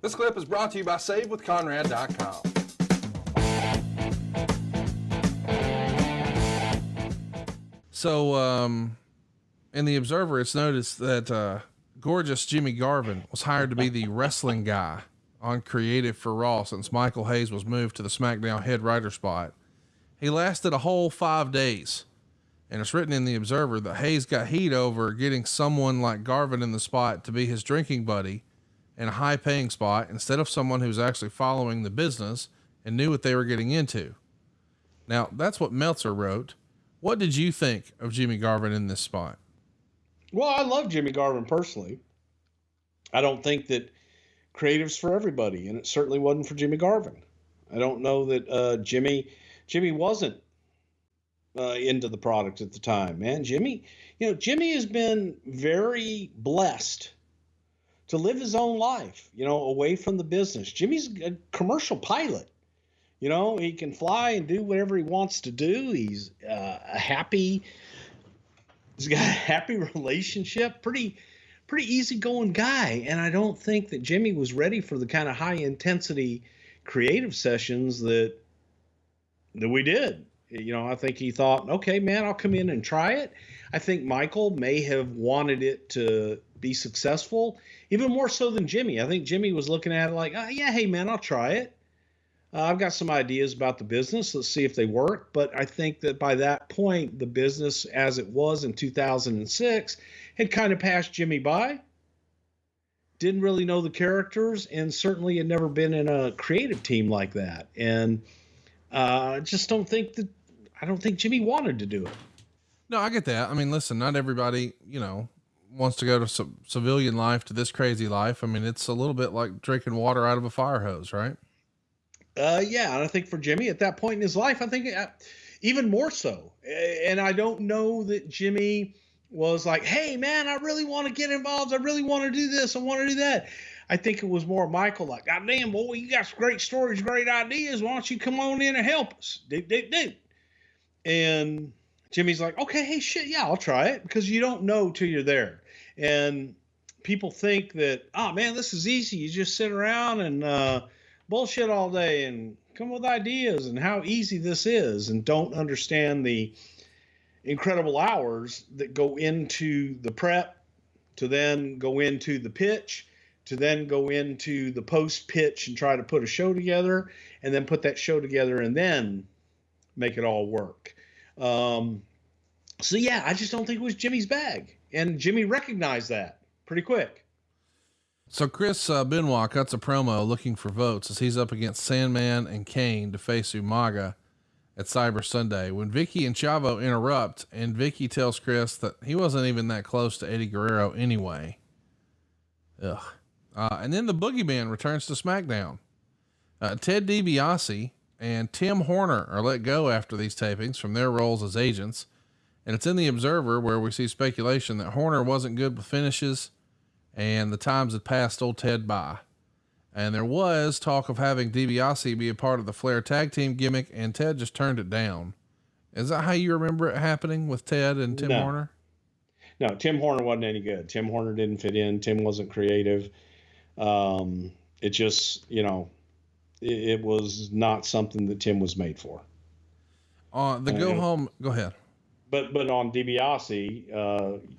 This clip is brought to you by SaveWithConrad.com. So, in the Observer, it's noticed that gorgeous Jimmy Garvin was hired to be the wrestling guy on creative for Raw since Michael Hayes was moved to the SmackDown head writer spot. He lasted a whole 5 days. And it's written in the Observer that Hayes got heat over getting someone like Garvin in the spot to be his drinking buddy in a high paying spot instead of someone who's actually following the business and knew what they were getting into. Now, that's what Meltzer wrote. What did you think of Jimmy Garvin in this spot? Well, I love Jimmy Garvin personally. I don't think that creative's for everybody, and it certainly wasn't for Jimmy Garvin. I don't know that Jimmy wasn't into the product at the time, man. Jimmy has been very blessed to live his own life, away from the business. Jimmy's a commercial pilot. He can fly and do whatever he wants to do. He's he's got a happy relationship, pretty easygoing guy. And I don't think that Jimmy was ready for the kind of high intensity creative sessions that we did. I think he thought, okay, man, I'll come in and try it. I think Michael may have wanted it to be successful, even more so than Jimmy. I think Jimmy was looking at it like, yeah, hey, man, I'll try it. I've got some ideas about the business. Let's see if they work. But I think that by that point, the business as it was in 2006 had kind of passed Jimmy by. Didn't really know the characters, and certainly had never been in a creative team like that. And I don't think Jimmy wanted to do it. No, I get that. I mean, listen, not everybody, wants to go to civilian life to this crazy life. I mean, it's a little bit like drinking water out of a fire hose, right? Yeah. And I think for Jimmy at that point in his life, I think even more so. And I don't know that Jimmy was like, hey man, I really want to get involved. I really want to do this. I want to do that. I think it was more Michael like, God damn, boy, you got some great stories, great ideas. Why don't you come on in and help us? Do. And Jimmy's like, okay, hey, shit, yeah, I'll try it, because you don't know till you're there. And people think that, oh man, this is easy. You just sit around and bullshit all day and come with ideas and how easy this is, and don't understand the incredible hours that go into the prep, to then go into the pitch, to then go into the post pitch and try to put a show together, and then put that show together and then make it all work. So yeah, I just don't think it was Jimmy's bag, and Jimmy recognized that pretty quick. So Chris Benoit cuts a promo looking for votes as he's up against Sandman and Kane to face Umaga at Cyber Sunday, when Vicky and Chavo interrupt, and Vicky tells Chris that he wasn't even that close to Eddie Guerrero anyway. Ugh. And then the Boogeyman returns to SmackDown. Ted DiBiase and Tim Horner are let go after these tapings from their roles as agents. And it's in the Observer where we see speculation that Horner wasn't good with finishes and the times had passed old Ted by. And there was talk of having DiBiase be a part of the Flair tag team gimmick, and Ted just turned it down. Is that how you remember it happening with Ted and Tim Horner? No, Tim Horner wasn't any good. Tim Horner didn't fit in. Tim wasn't creative. It just, it was not something that Tim was made for. Go ahead. But on DiBiase,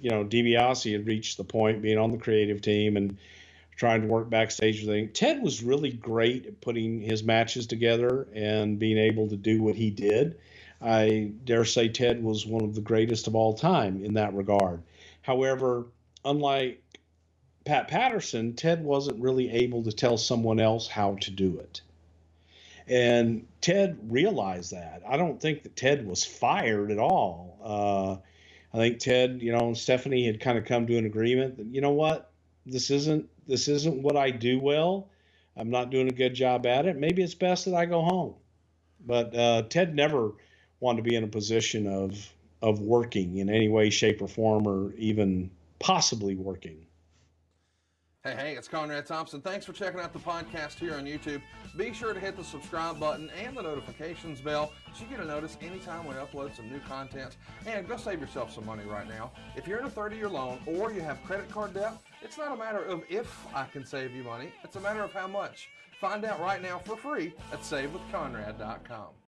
DiBiase had reached the point being on the creative team and trying to work backstage with things. Ted was really great at putting his matches together and being able to do what he did. I dare say Ted was one of the greatest of all time in that regard. However, unlike Pat Patterson, Ted wasn't really able to tell someone else how to do it. And Ted realized that. I don't think that Ted was fired at all. I think Ted, and Stephanie had kind of come to an agreement that, you know what, this isn't what I do well. I'm not doing a good job at it. Maybe it's best that I go home. But Ted never wanted to be in a position of working in any way, shape, or form, or even possibly working. Hey, it's Conrad Thompson. Thanks for checking out the podcast here on YouTube. Be sure to hit the subscribe button and the notifications bell so you get a notice anytime we upload some new content. And go save yourself some money right now. If you're in a 30-year loan or you have credit card debt, it's not a matter of if I can save you money. It's a matter of how much. Find out right now for free at SaveWithConrad.com.